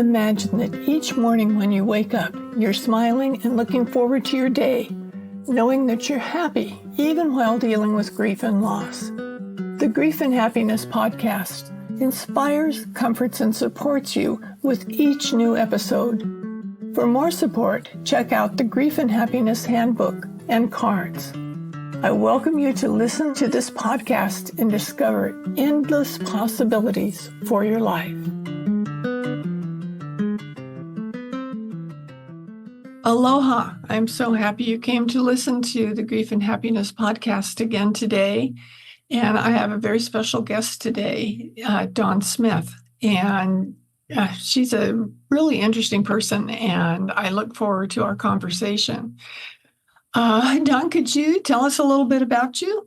Imagine that each morning when you wake up, you're smiling and looking forward to your day, knowing that you're happy even while dealing with grief and loss. The Grief and Happiness podcast inspires, comforts, and supports you with each new episode. For more support, check out the Grief and Happiness Handbook and cards. I welcome you to listen to this podcast and discover endless possibilities for your life. Aloha. I'm so happy you came to listen to the Grief and Happiness podcast again today. And I have a very special guest today, Dawn Smith. And she's a really interesting person, and I look forward to our conversation. Dawn, could you tell us a little bit about you?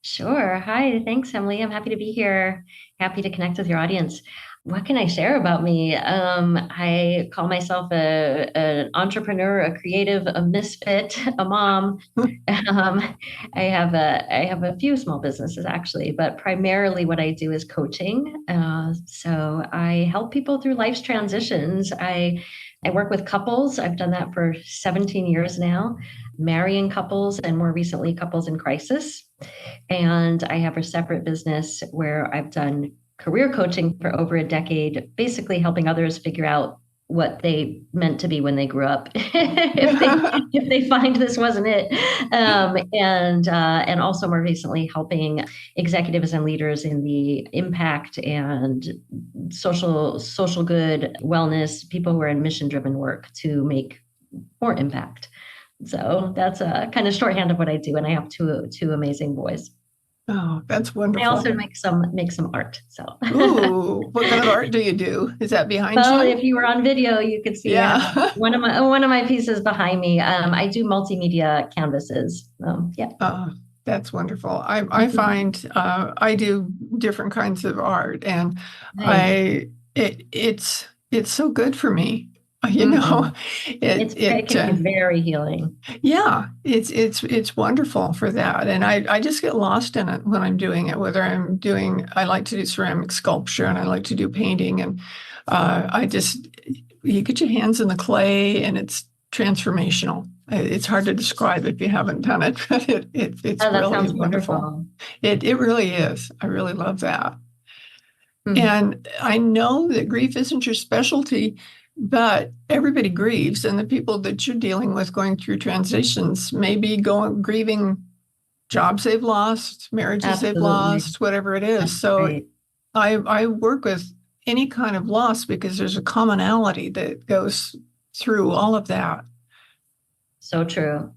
Sure. Hi. Thanks, Emily. I'm happy to be here. Happy to connect with your audience. What can I share about me? I call myself an entrepreneur, a creative, a misfit, a mom. I have a few small businesses actually, but primarily what I do is coaching. So I help people through life's transitions. I work with couples. I've done that for 17 years now, marrying couples and more recently couples in crisis. And I have a separate business where I've done career coaching for over a decade, basically helping others figure out what they meant to be when they grew up, if they find this wasn't it, and also more recently helping executives and leaders in the impact and social good, wellness, people who are in mission-driven work to make more impact. So that's a kind of shorthand of what I do, and I have two amazing boys. Oh, that's wonderful. I also make some art. So, ooh, what kind of art do you do? Is that behind you? Well, if you were on video, you could see one of my pieces behind me. I do multimedia canvases. That's wonderful. I find I do different kinds of art, and nice. It's so good for me. You know, it can be very healing. Yeah, it's wonderful for that. And I just get lost in it when I'm doing it, whether I like to do ceramic sculpture and I like to do painting. And you get your hands in the clay and it's transformational. It's hard to describe if you haven't done it, but it's really wonderful. It really is. I really love that. Mm-hmm. And I know that grief isn't your specialty, but everybody grieves, and the people that you're dealing with going through transitions may be grieving jobs they've lost, marriages Absolutely. They've lost, whatever it is. That's so great. I work with any kind of loss because there's a commonality that goes through all of that. So true.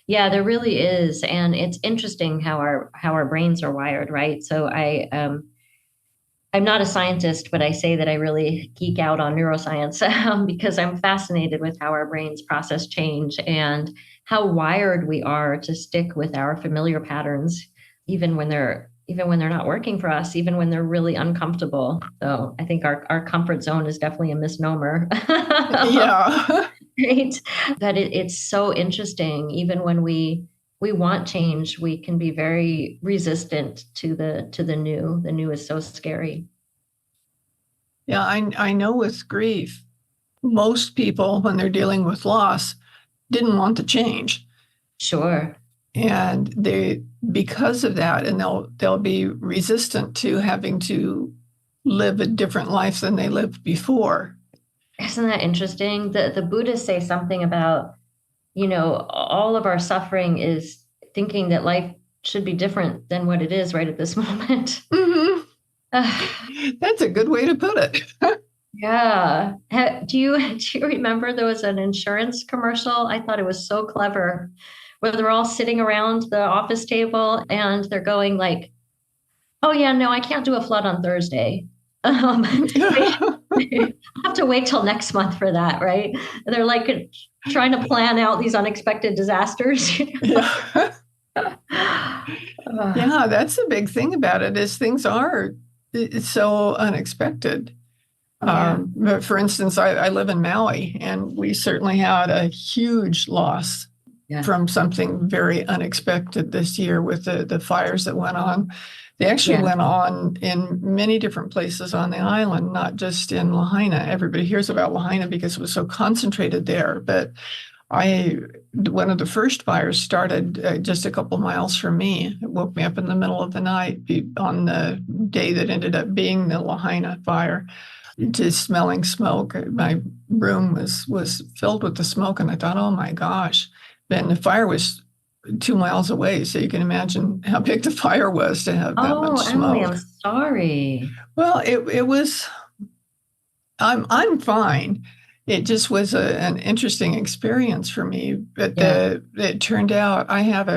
Yeah, there really is. And it's interesting how our brains are wired, right? So I'm not a scientist, but I say that I really geek out on neuroscience because I'm fascinated with how our brains process change and how wired we are to stick with our familiar patterns, even when they're not working for us, even when they're really uncomfortable. So I think our comfort zone is definitely a misnomer. Yeah. Right. But it's so interesting. Even when we want change, we can be very resistant to the new. The new is so scary. Yeah, I know with grief, most people, when they're dealing with loss, didn't want to change. Sure. And because of that, and they'll be resistant to having to live a different life than they lived before. Isn't that interesting? The Buddhists say something about, all of our suffering is thinking that life should be different than what it is right at this moment. Mm-hmm. That's a good way to put it. Yeah. Do you remember there was an insurance commercial? I thought it was so clever, where they're all sitting around the office table and they're going like, "Oh yeah, no, I can't do a flood on Thursday. I have to wait till next month for that," right? And they're like trying to plan out these unexpected disasters. Yeah. Yeah, that's the big thing about it is things are so unexpected. Yeah. But for instance, I live in Maui, and we certainly had a huge loss from something very unexpected this year with the fires that went on. They actually went on in many different places on the island, not just in Lahaina. Everybody hears about Lahaina because it was so concentrated there. But one of the first fires started just a couple miles from me. It woke me up in the middle of the night on the day that ended up being the Lahaina fire, just smelling smoke. My room was filled with the smoke, and I thought, oh my gosh. And the fire was 2 miles away, so you can imagine how big the fire was to have that much smoke. Emily, I'm sorry. Well, it was. I'm fine. It just was an interesting experience for me. But it turned out I have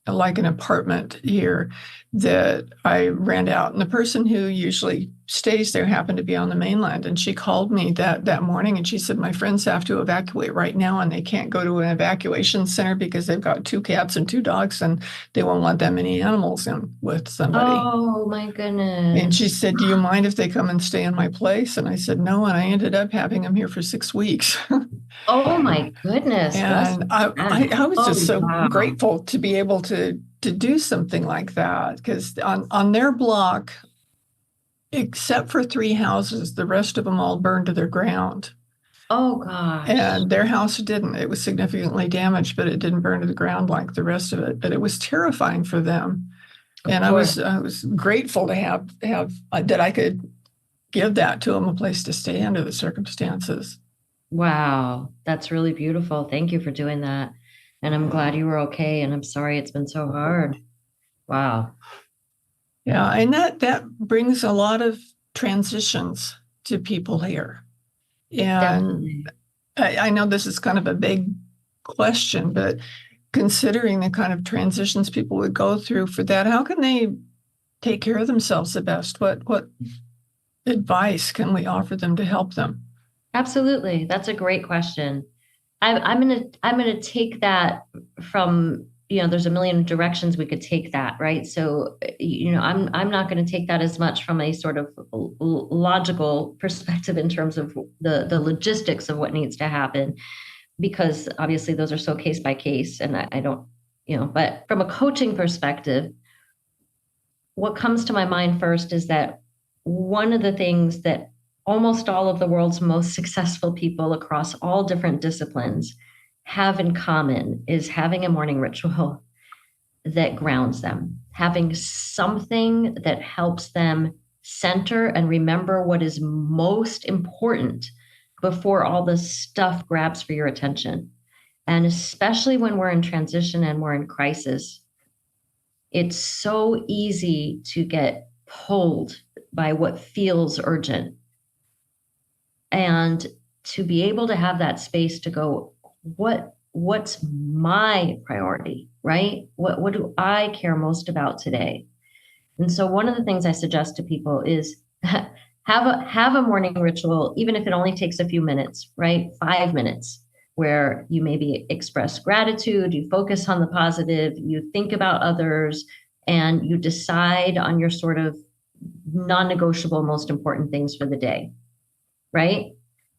like an apartment here that I rent out, and the person who usually stays there happened to be on the mainland, and she called me that morning, and she said, my friends have to evacuate right now, and they can't go to an evacuation center because they've got 2 cats and 2 dogs, and they won't let that many animals in with somebody. Oh my goodness. And she said, do you mind if they come and stay in my place? And I said, no, and I ended up having them here for 6 weeks. Oh my goodness. And I was just so grateful to be able to do something like that, because on their block, except for 3 houses, the rest of them all burned to their ground. Oh gosh. And their house didn't. It was significantly damaged, but it didn't burn to the ground like the rest of it. But it was terrifying for them. And I was grateful to have that I could give that to them, a place to stay under the circumstances. Wow, that's really beautiful. Thank you for doing that. And I'm glad you were okay. And I'm sorry it's been so hard. Wow. Yeah, and that brings a lot of transitions to people here. And I know this is kind of a big question, but considering the kind of transitions people would go through for that, how can they take care of themselves the best? What advice can we offer them to help them? Absolutely. That's a great question. I'm gonna take that from, there's a million directions we could take that, right? So, I'm not going to take that as much from a sort of logical perspective in terms of the logistics of what needs to happen, because obviously those are so case by case, and I don't, but from a coaching perspective, what comes to my mind first is that one of the things that almost all of the world's most successful people across all different disciplines have in common is having a morning ritual that grounds them, having something that helps them center and remember what is most important before all this stuff grabs for your attention. And especially when we're in transition and we're in crisis, it's so easy to get pulled by what feels urgent. And to be able to have that space to go, what's my priority, right? What do I care most about today? And so one of the things I suggest to people is have a morning ritual, even if it only takes a few minutes, right? 5 minutes, where you maybe express gratitude, you focus on the positive, you think about others, and you decide on your sort of non-negotiable, most important things for the day. Right?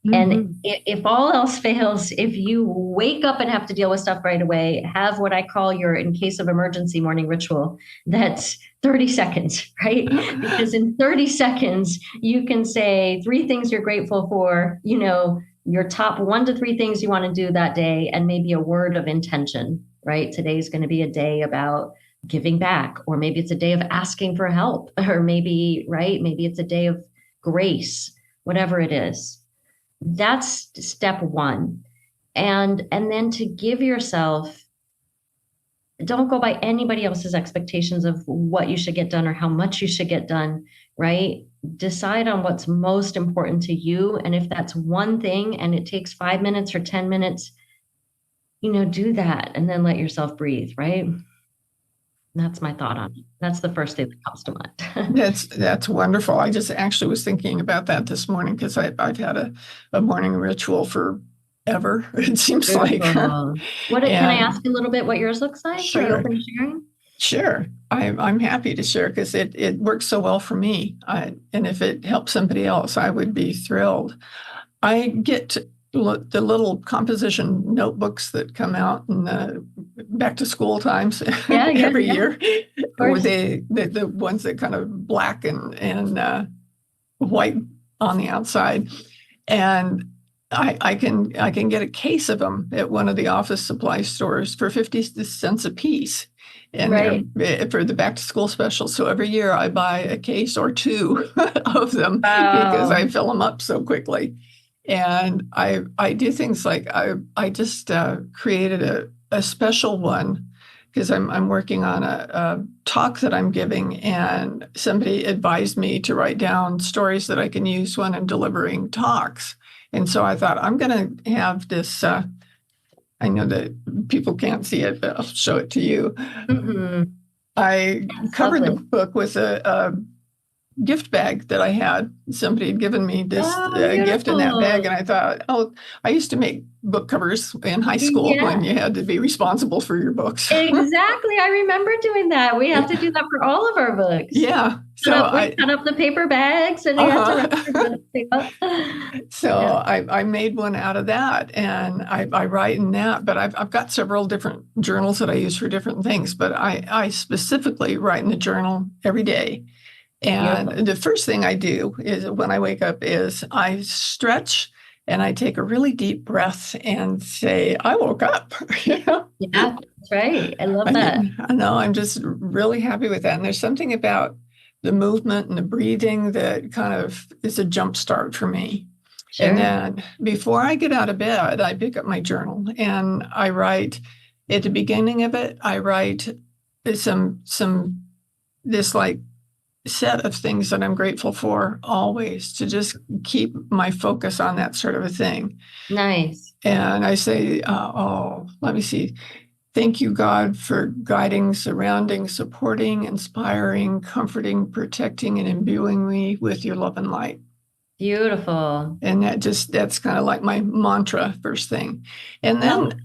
Mm-hmm. And if all else fails, if you wake up and have to deal with stuff right away, have what I call your in case of emergency morning ritual. That's 30 seconds, right? Because in 30 seconds, you can say 3 things you're grateful for, your top 1 to 3 things you want to do that day, and maybe a word of intention, right? Today's going to be a day about giving back, or maybe it's a day of asking for help, or maybe it's a day of grace. Whatever it is, that's step 1. And then to give yourself, don't go by anybody else's expectations of what you should get done or how much you should get done, right? Decide on what's most important to you. And if that's one thing and it takes 5 minutes or 10 minutes, do that, and then let yourself breathe, right? That's my thought on it. That's the first thing that comes to mind. That's wonderful. I just actually was thinking about that this morning, because I've had a morning ritual forever, it seems like. Can I ask a little bit what yours looks like? Sure. Are you open to sharing? Sure. I'm happy to share, because it works so well for me. And if it helps somebody else, I would be thrilled. I get the little composition notebooks that come out in the back to school times every year, or the ones that kind of black and white on the outside. And I can get a case of them at one of the office supply stores for 50 cents a piece. And they're for the back to school special. So every year I buy a case or two of them because I fill them up so quickly. And I do things like I just created a special one because I'm working on a talk that I'm giving, and somebody advised me to write down stories that I can use when I'm delivering talks. And so I thought, I'm going to have this. I know that people can't see it, but I'll show it to you. Mm-hmm. I covered the book with a gift bag that I had. Somebody had given me this gift in that bag, and I thought, I used to make book covers in high school when you had to be responsible for your books. Exactly. I remember doing that. We have to do that for all of our books. Yeah. So I cut up the paper bags and you have to So I made one out of that, and I write in that, but I've got several different journals that I use for different things, but I specifically write in the journal every day. And the first thing I do is when I wake up is I stretch and I take a really deep breath and say, I woke up. Yeah, that's right. I love that. I know, I'm just really happy with that. And there's something about the movement and the breathing that kind of is a jump start for me. Sure. And then before I get out of bed, I pick up my journal and I write at the beginning of it, I write this like set of things that I'm grateful for always, to just keep my focus on that sort of a thing. Nice. And I say, let me see. Thank you, God, for guiding, surrounding, supporting, inspiring, comforting, protecting, and imbuing me with your love and light. Beautiful. And that's kind of like my mantra first thing. And then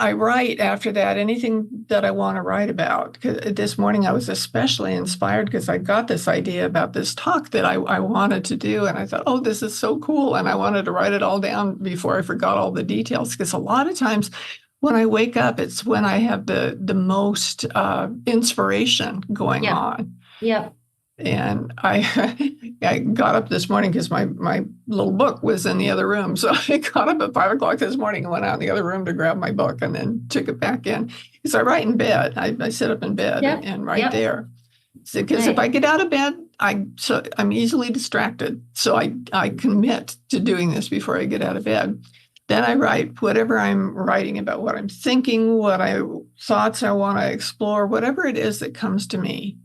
I write after that anything that I want to write about. Because this morning I was especially inspired because I got this idea about this talk that I wanted to do. And I thought, this is so cool. And I wanted to write it all down before I forgot all the details. Because a lot of times when I wake up, it's when I have the most inspiration going on. Yep. And I got up this morning because my little book was in the other room. So I got up at 5 o'clock this morning and went out in the other room to grab my book and then took it back in. Because I write in bed. I sit up in bed and write there. Because if I get out of bed, I'm easily distracted. So I commit to doing this before I get out of bed. Then I write whatever I'm writing about, what I'm thinking, thoughts I want to explore, whatever it is that comes to me.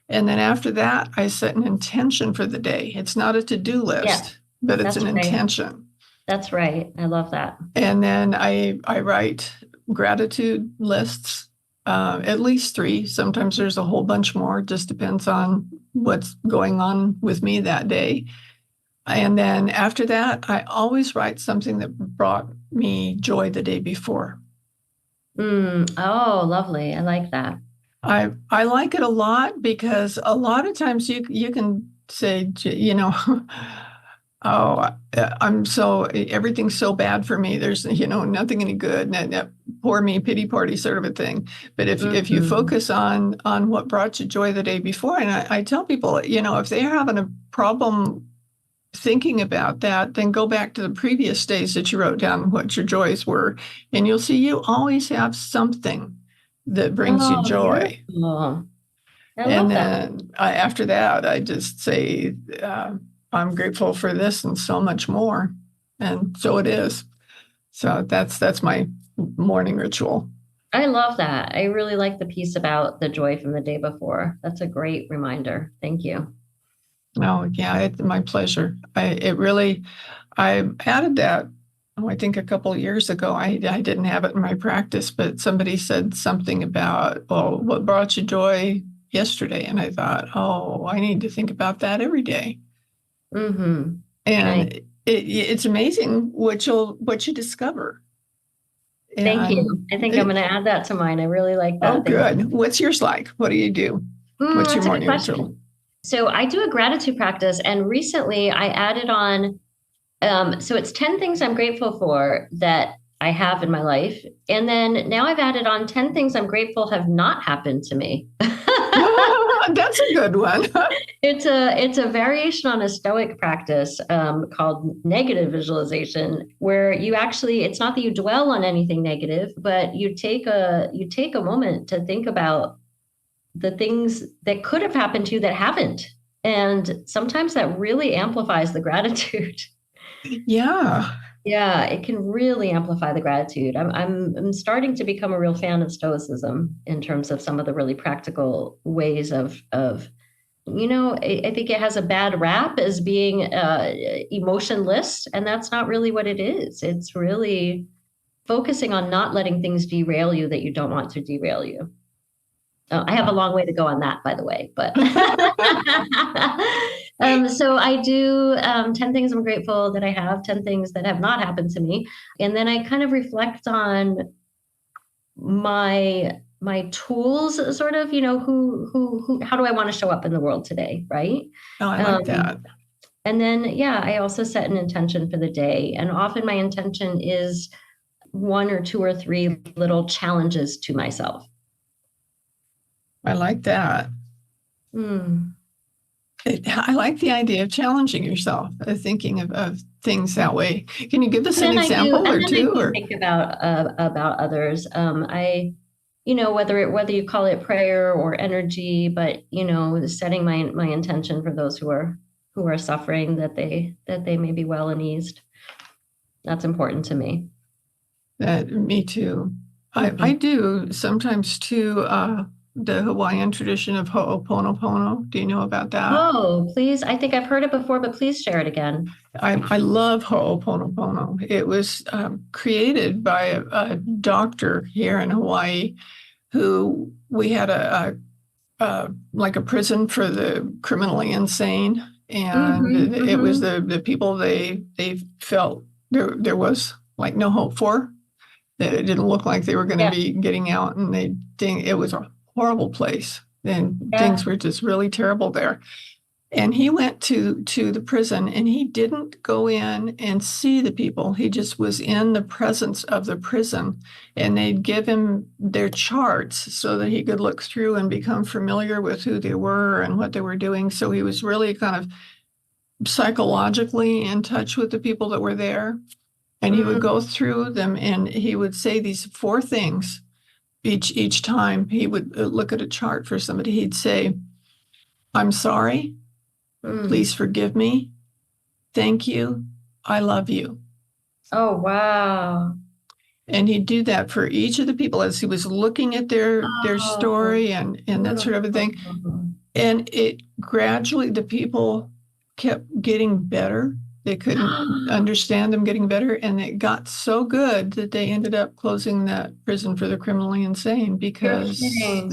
And then after that, I set an intention for the day. It's not a to-do list, but it's an intention. That's right. I love that. And then I write gratitude lists, at least 3. Sometimes there's a whole bunch more. It just depends on what's going on with me that day. And then after that, I always write something that brought me joy the day before. Oh, lovely. I like that. I like it a lot because a lot of times you can say, everything's so bad for me. There's, nothing any good. That poor me, pity party sort of a thing. But if you focus on what brought you joy the day before, and I tell people, if they're having a problem thinking about that, then go back to the previous days that you wrote down what your joys were, and you'll see you always have something that brings you joy. And then after that, I just say, I'm grateful for this and so much more. And so it is. So that's my morning ritual. I love that. I really like the piece about the joy from the day before. That's a great reminder. Thank you. Oh, yeah, it's my pleasure. I added that. I think a couple of years ago. I didn't have it in my practice, but somebody said something about, what brought you joy yesterday? And I thought, I need to think about that every day. Mm-hmm. And it's amazing what you discover. Thank you. I think I'm going to add that to mine. I really like that. Oh, good. What's yours like? What do you do? What's your morning ritual? So I do a gratitude practice, and recently I added on So it's 10 things I'm grateful for that I have in my life. And then now I've added on 10 things I'm grateful have not happened to me. That's a good one. It's a variation on a Stoic practice called negative visualization, where you actually, it's not that you dwell on anything negative, but you take a moment to think about the things that could have happened to you that haven't. And sometimes that really amplifies the gratitude. Yeah. Yeah, it can really amplify the gratitude. I'm starting to become a real fan of Stoicism in terms of some of the really practical ways of I think it has a bad rap as being emotionless, and that's not really what it is. It's really focusing on not letting things derail you that you don't want to derail you. I have a long way to go on that, by the way, but so I do 10 things I'm grateful that I have, 10 things that have not happened to me. And then I kind of reflect on my tools, sort of, who how do I want to show up in the world today, right? Oh, I like that. And then, yeah, I also set an intention for the day. And often my intention is one or two or three little challenges to myself. I like that. I like the idea of challenging yourself, thinking of things that way. Can you give us an example or two? I think about others. Whether you call it prayer or energy, but setting my intention for those who are suffering, that they may be well and eased. That's important to me. Me too. I do sometimes too. The Hawaiian tradition of Ho'oponopono. Do you know about that? Oh, please. I think I've heard it before, but please share it again. I love Ho'oponopono. It was created by a doctor here in Hawaii who we had like a prison for the criminally insane. And it was the people they felt there was like no hope for. That it didn't look like they were going to be getting out, and it was a horrible place, and things were just really terrible there. And he went to the prison, and he didn't go in and see the people. He just was in the presence of the prison, and they'd give him their charts so that he could look through and become familiar with who they were and what they were doing. So he was really kind of psychologically in touch with the people that were there. And he would go through them, and he would say these 4 things each time he would look at a chart for somebody. He'd say, "I'm sorry. Please forgive me. Thank you. I love you." Oh, wow. And he'd do that for each of the people as he was looking at their story and that sort of thing. And it gradually, the people kept getting better. They couldn't understand them getting better. And it got so good that they ended up closing that prison for the criminally insane, because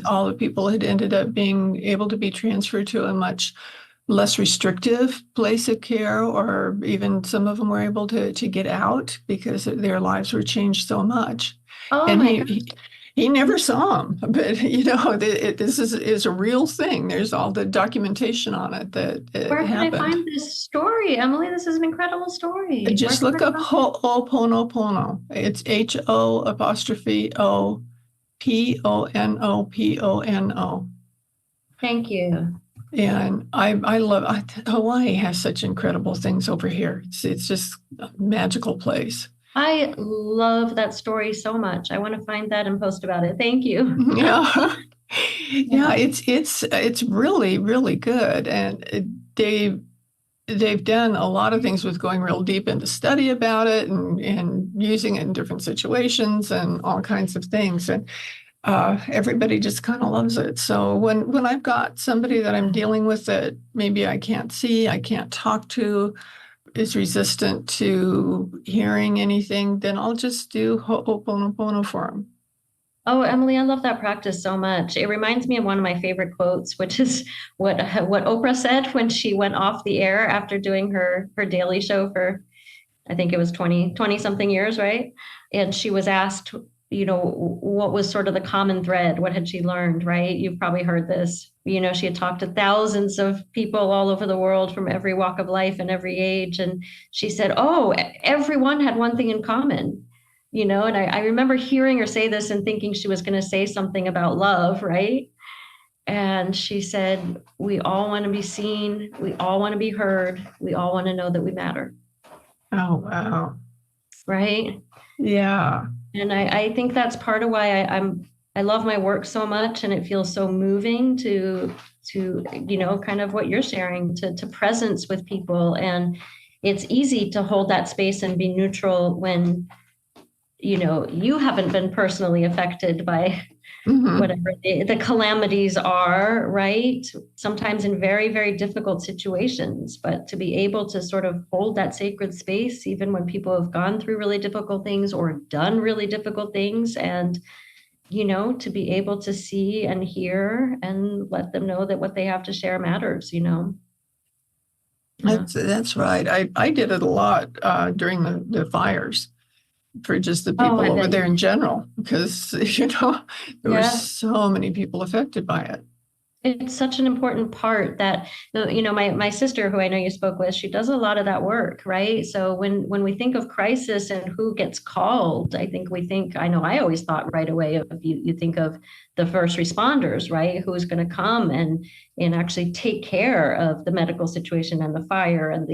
all the people had ended up being able to be transferred to a much less restrictive place of care, or even some of them were able to get out because their lives were changed so much. Oh, and he never saw them, but this is a real thing. There's all the documentation on it that Where can happened. I find this story, Emily? This is an incredible story. Just look up Ho'oponopono. It's Ho'oponopono. Thank you. And I love Hawaii has such incredible things over here. It's just a magical place. I love that story so much. I want to find that and post about it. Thank you. Yeah. Yeah, it's really, really good. And they've done a lot of things with going real deep into study about it and using it in different situations and all kinds of things. And everybody just kind of loves it. So when I've got somebody that I'm dealing with that maybe I can't see, I can't talk to, is resistant to hearing anything, then I'll just do Ho'oponopono for them. Oh, Emily, I love that practice so much. It reminds me of one of my favorite quotes, which is what Oprah said when she went off the air after doing her daily show for, I think it was 20 something years, right? And she was asked, what was sort of the common thread? What had she learned, right? You've probably heard this. She had talked to thousands of people all over the world from every walk of life and every age. And she said, oh, everyone had one thing in common, and I remember hearing her say this and thinking she was going to say something about love, right? And she said, we all want to be seen. We all want to be heard. We all want to know that we matter. Oh, wow. Right? Yeah. And I think that's part of why I love my work so much, and it feels so moving to kind of what you're sharing, to presence with people. And it's easy to hold that space and be neutral when you haven't been personally affected by whatever the calamities are, right? Sometimes in very, very difficult situations, but to be able to sort of hold that sacred space, even when people have gone through really difficult things or done really difficult things, and, to be able to see and hear and let them know that what they have to share matters. Yeah. That's right. I did it a lot during the fires, for just the people over there in general, because, there were so many people affected by it. It's such an important part that, my sister, who I know you spoke with, she does a lot of that work, right? So when we think of crisis and who gets called, I know I always thought right away of you think of the first responders, right? Who's going to come and actually take care of the medical situation and the fire and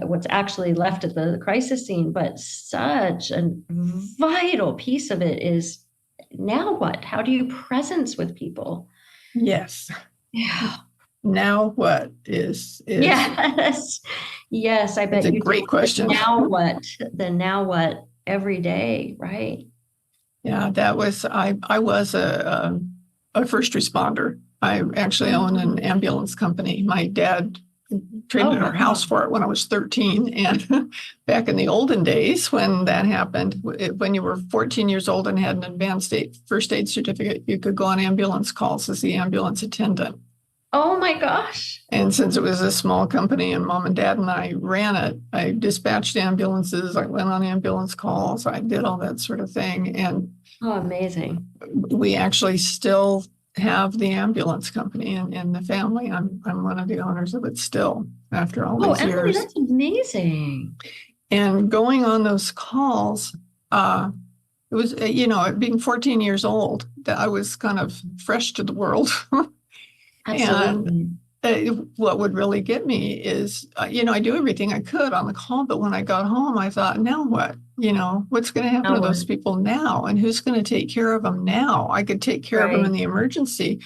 what's actually left at the crisis scene. But such a vital piece of it is, now what? How do you presence with people? Yes. Yeah. Now what is Yes. Yes, I bet it's a great question. Now what every day, right? Yeah, that was I was a first responder. I actually own an ambulance company. My dad traded our house for it when I was 13. And back in the olden days when that happened, when you were 14 years old and had an advanced first aid certificate, you could go on ambulance calls as the ambulance attendant. Oh my gosh. And since it was a small company and mom and dad and I ran it, I dispatched ambulances, I went on ambulance calls, I did all that sort of thing. And amazing. We actually still have the ambulance company in the family. I'm one of the owners of it still after all these Emily, years. That's amazing. And going on those calls, it was, being 14 years old, that I was kind of fresh to the world. Absolutely. And what would really get me is, I do everything I could on the call, but when I got home, I thought, now what? What's going to happen to those people now? And who's going to take care of them now? I could take care of them in the emergency,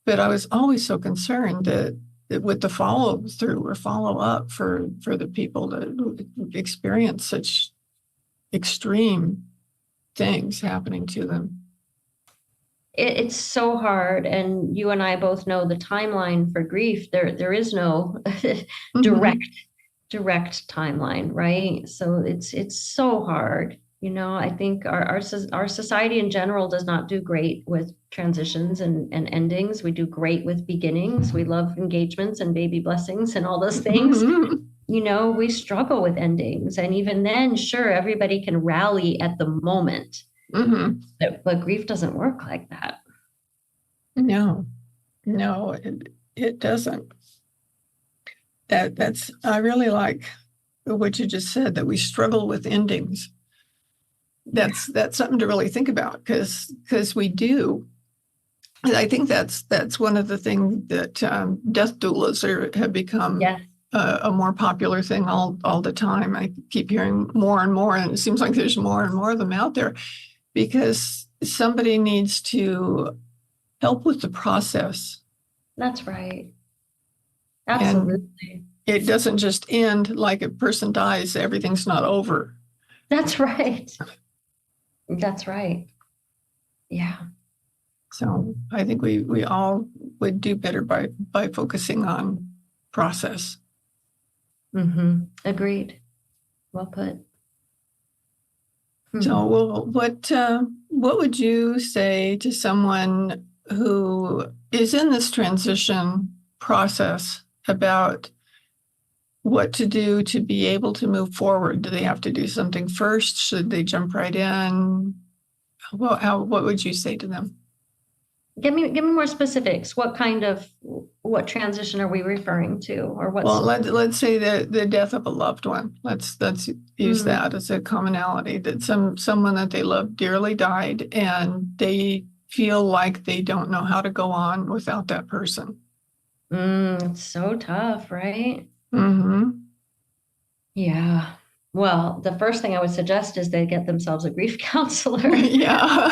but I was always so concerned that with the follow through or follow up for the people that experience such extreme things happening to them. It's so hard, and you and I both know the timeline for grief. There is no direct timeline, right? So it's so hard. I think our society in general does not do great with transitions and endings. We do great with beginnings. We love engagements and baby blessings and all those things. We struggle with endings, and even then, sure, everybody can rally at the moment. But grief doesn't work like that. No, it doesn't. I really like what you just said, that we struggle with endings. That's something to really think about, because we do. And I think that's one of the things that death doulas have become a more popular thing all the time. I keep hearing more and more, and it seems like there's more and more of them out there, because somebody needs to help with the process. That's right. Absolutely. And it doesn't just end like a person dies, everything's not over. That's right. That's right. Yeah. So I think we all would do better by focusing on process. Agreed. Well put. So, well, what would you say to someone who is in this transition process about what to do to be able to move forward? Do they have to do something first? Should they jump right in? Well, what would you say to them? Give me more specifics. What transition are we referring to, or Well, let's say the death of a loved one. Let's use that as a commonality, that someone that they love dearly died, and they feel like they don't know how to go on without that person. It's so tough, right? Mm-hmm. Yeah. Well, the first thing I would suggest is they get themselves a grief counselor, Yeah.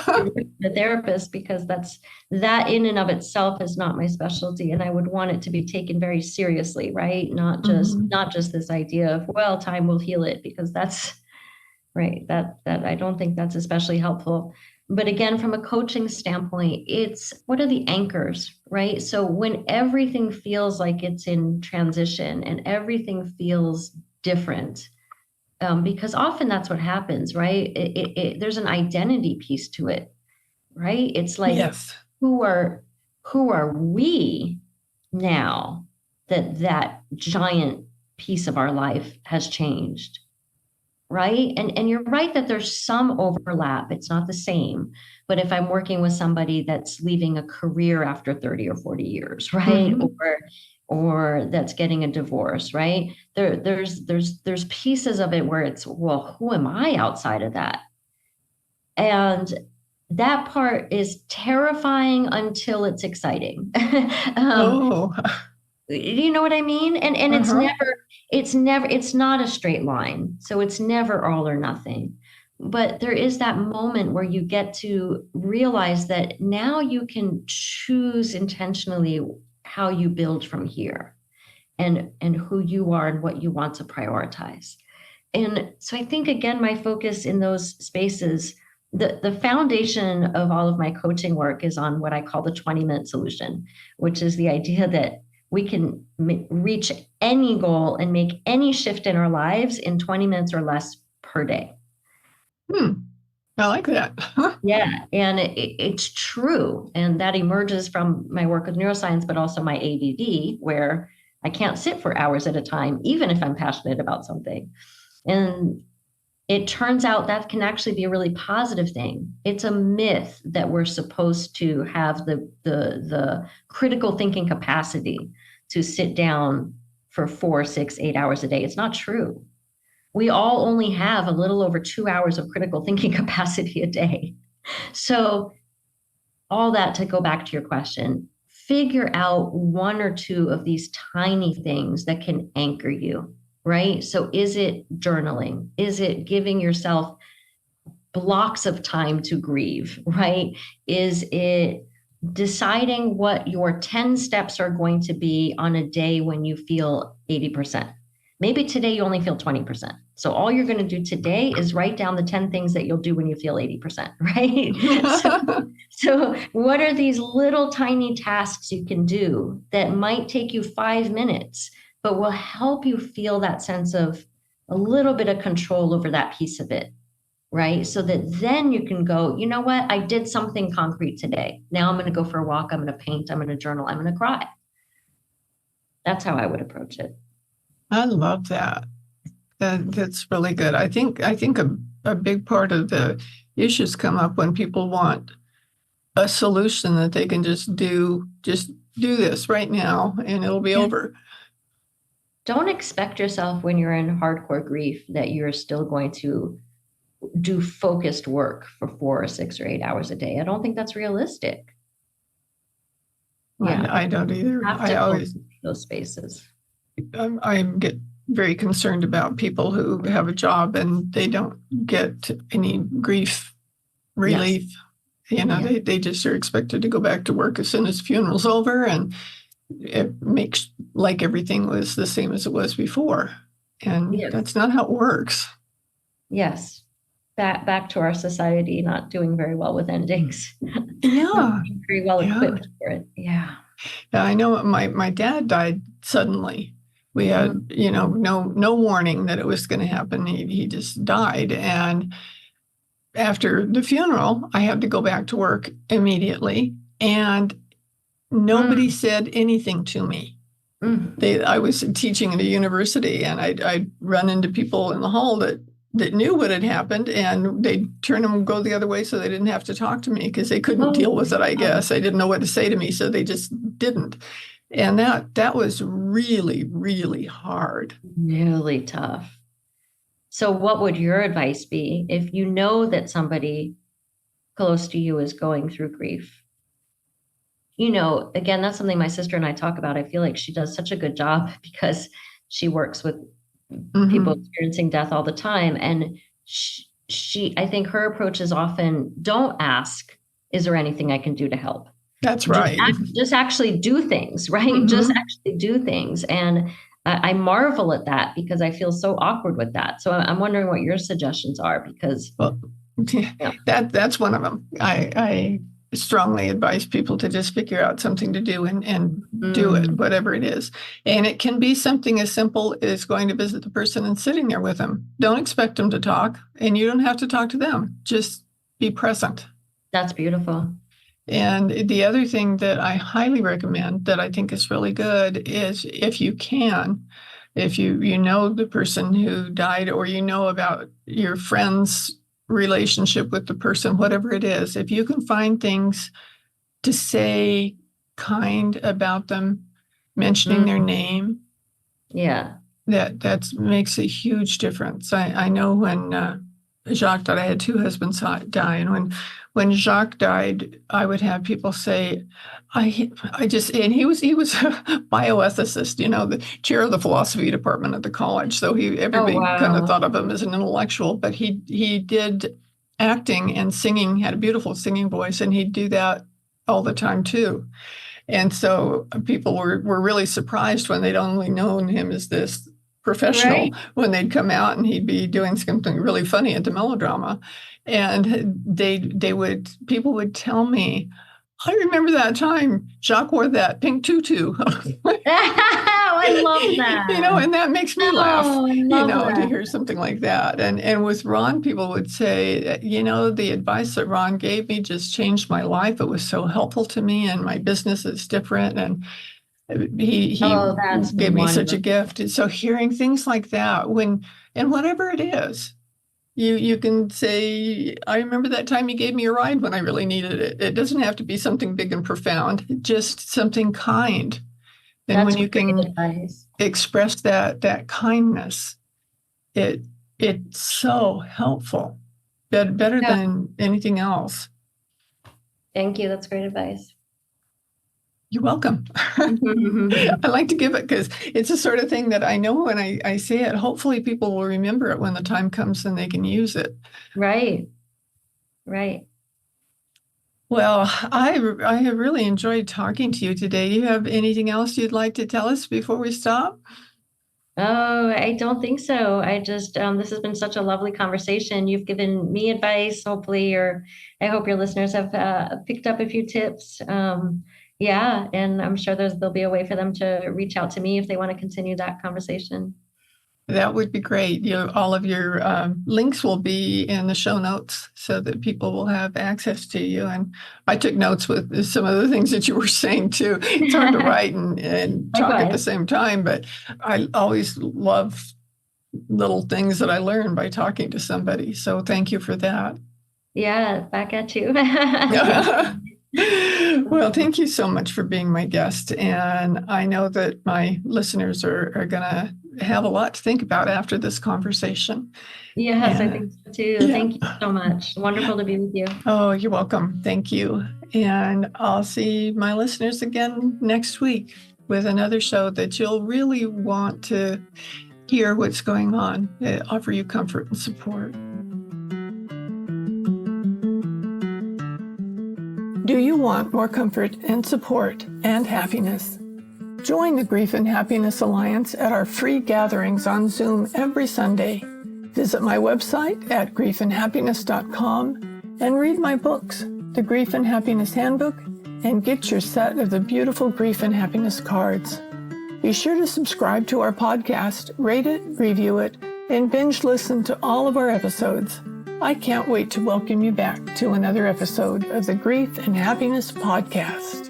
a therapist, because that in and of itself is not my specialty, and I would want it to be taken very seriously, right? Not just this idea of, well, time will heal it, because that's right. That I don't think that's especially helpful. But again, from a coaching standpoint, it's what are the anchors, right? So when everything feels like it's in transition and everything feels different, because often that's what happens, right? There's an identity piece to it, right? It's like, Yes. who are we now that giant piece of our life has changed, right? And you're right that there's some overlap. It's not the same. But if I'm working with somebody that's leaving a career after 30 or 40 years, right? Mm-hmm. Or that's getting a divorce, right? There's pieces of it where it's, well, who am I outside of that? And that part is terrifying until it's exciting. Oh. You know what I mean? And Uh-huh. it's not a straight line. So it's never all or nothing. But there is that moment where you get to realize that now you can choose intentionally how you build from here, and who you are and what you want to prioritize. And so I think, again, my focus in those spaces, the foundation of all of my coaching work is on what I call the 20-minute solution, which is the idea that we can reach any goal and make any shift in our lives in 20 minutes or less per day. I like that. Yeah, and it's true. And that emerges from my work with neuroscience, but also my ADD, where I can't sit for hours at a time, even if I'm passionate about something. And it turns out that can actually be a really positive thing. It's a myth that we're supposed to have the critical thinking capacity to sit down for 4, 6, 8 hours a day. It's not true. We all only have a little over 2 hours of critical thinking capacity a day. So all that to go back to your question, figure out one or two of these tiny things that can anchor you, right? So is it journaling? Is it giving yourself blocks of time to grieve, right? Is it deciding what your 10 steps are going to be on a day when you feel 80%? Maybe today you only feel 20%. So all you're going to do today is write down the 10 things that you'll do when you feel 80%, right? So what are these little tiny tasks you can do that might take you 5 minutes, but will help you feel that sense of a little bit of control over that piece of it, right? So that then you can go, you know what? I did something concrete today. Now I'm going to go for a walk. I'm going to paint. I'm going to journal. I'm going to cry. That's how I would approach it. I love that. That's really good. I think a big part of the issues come up when people want a solution that they can just do this right now and it'll be over. Don't expect yourself when you're in hardcore grief that you're still going to do focused work for 4 or 6 or 8 hours a day. I don't think that's realistic. Yeah, I don't either. I always those spaces. I get very concerned about people who have a job and they don't get any grief relief. Yes. You know, they just are expected to go back to work as soon as the funeral's over, and it makes like everything was the same as it was before. And that's not how it works. Yes. Back to our society not doing very well with endings. Yeah. Very well equipped for it. Yeah. Yeah, I know my dad died suddenly. We had, no warning that it was going to happen. He just died. And after the funeral, I had to go back to work immediately. And nobody said anything to me. I was teaching at a university, and I'd run into people in the hall that that knew what had happened, and they'd turn them and go the other way so they didn't have to talk to me because they couldn't deal with it, I guess. They didn't know what to say to me, so they just didn't. And that was really, really hard. Really tough. So what would your advice be if you know that somebody close to you is going through grief? Again, that's something my sister and I talk about. I feel like she does such a good job because she works with people experiencing death all the time. And I think her approach is often, don't ask, is there anything I can do to help? That's right. Just actually do things, right? Just actually do things. And I marvel at that because I feel so awkward with that. So I'm wondering what your suggestions are, because that's one of them. I strongly advise people to just figure out something to do and do it, whatever it is. And it can be something as simple as going to visit the person and sitting there with them. Don't expect them to talk, and you don't have to talk to them. Just be present. That's beautiful. And the other thing that I highly recommend that I think is really good is if you know the person who died, or you know about your friend's relationship with the person, whatever it is, if you can find things to say kind about them, mentioning their name, that makes a huge difference. I know when Jacques died, I had two husbands die, and when Jacques died, I would have people say, and he was a bioethicist, the chair of the philosophy department at the college. So everybody kind of thought of him as an intellectual, but he did acting and singing, had a beautiful singing voice, and he'd do that all the time too. And so people were really surprised when they'd only known him as this professional, when they'd come out and he'd be doing something really funny at the melodrama. And people would tell me, I remember that time Jacques wore that pink tutu. I love that. And that makes me laugh, to hear something like that. And with Ron, people would say, the advice that Ron gave me just changed my life. It was so helpful to me, and my business is different. And he gave me such a gift. And so hearing things like that, and whatever it is, you can say, I remember that time you gave me a ride when I really needed it. It doesn't have to be something big and profound, just something kind. And when you can express that kindness, it's so helpful, better than anything else. Thank you. That's great advice. You're welcome. I like to give it because it's the sort of thing that I know when I say it, hopefully people will remember it when the time comes and they can use it. Right. Well, I have really enjoyed talking to you today. You have anything else you'd like to tell us before we stop? Oh, I don't think so. I just, this has been such a lovely conversation. You've given me advice, hopefully, I hope your listeners have picked up a few tips. And I'm sure there'll be a way for them to reach out to me if they want to continue that conversation. That would be great. All of your links will be in the show notes so that people will have access to you. And I took notes with some of the things that you were saying too. It's hard to write and talk at the same time, but I always love little things that I learn by talking to somebody. So thank you for that. Yeah, back at you. Well, thank you so much for being my guest. And I know that my listeners are going to have a lot to think about after this conversation. Yes, I think so too. Yeah. Thank you so much. Wonderful to be with you. Oh, you're welcome. Thank you. And I'll see my listeners again next week with another show that you'll really want to hear what's going on, offer you comfort and support. Do you want more comfort and support and happiness? Join the Grief and Happiness Alliance at our free gatherings on Zoom every Sunday. Visit my website at griefandhappiness.com and read my books, The Grief and Happiness Handbook, and get your set of the beautiful Grief and Happiness cards. Be sure to subscribe to our podcast, rate it, review it, and binge listen to all of our episodes. I can't wait to welcome you back to another episode of the Grief and Happiness Podcast.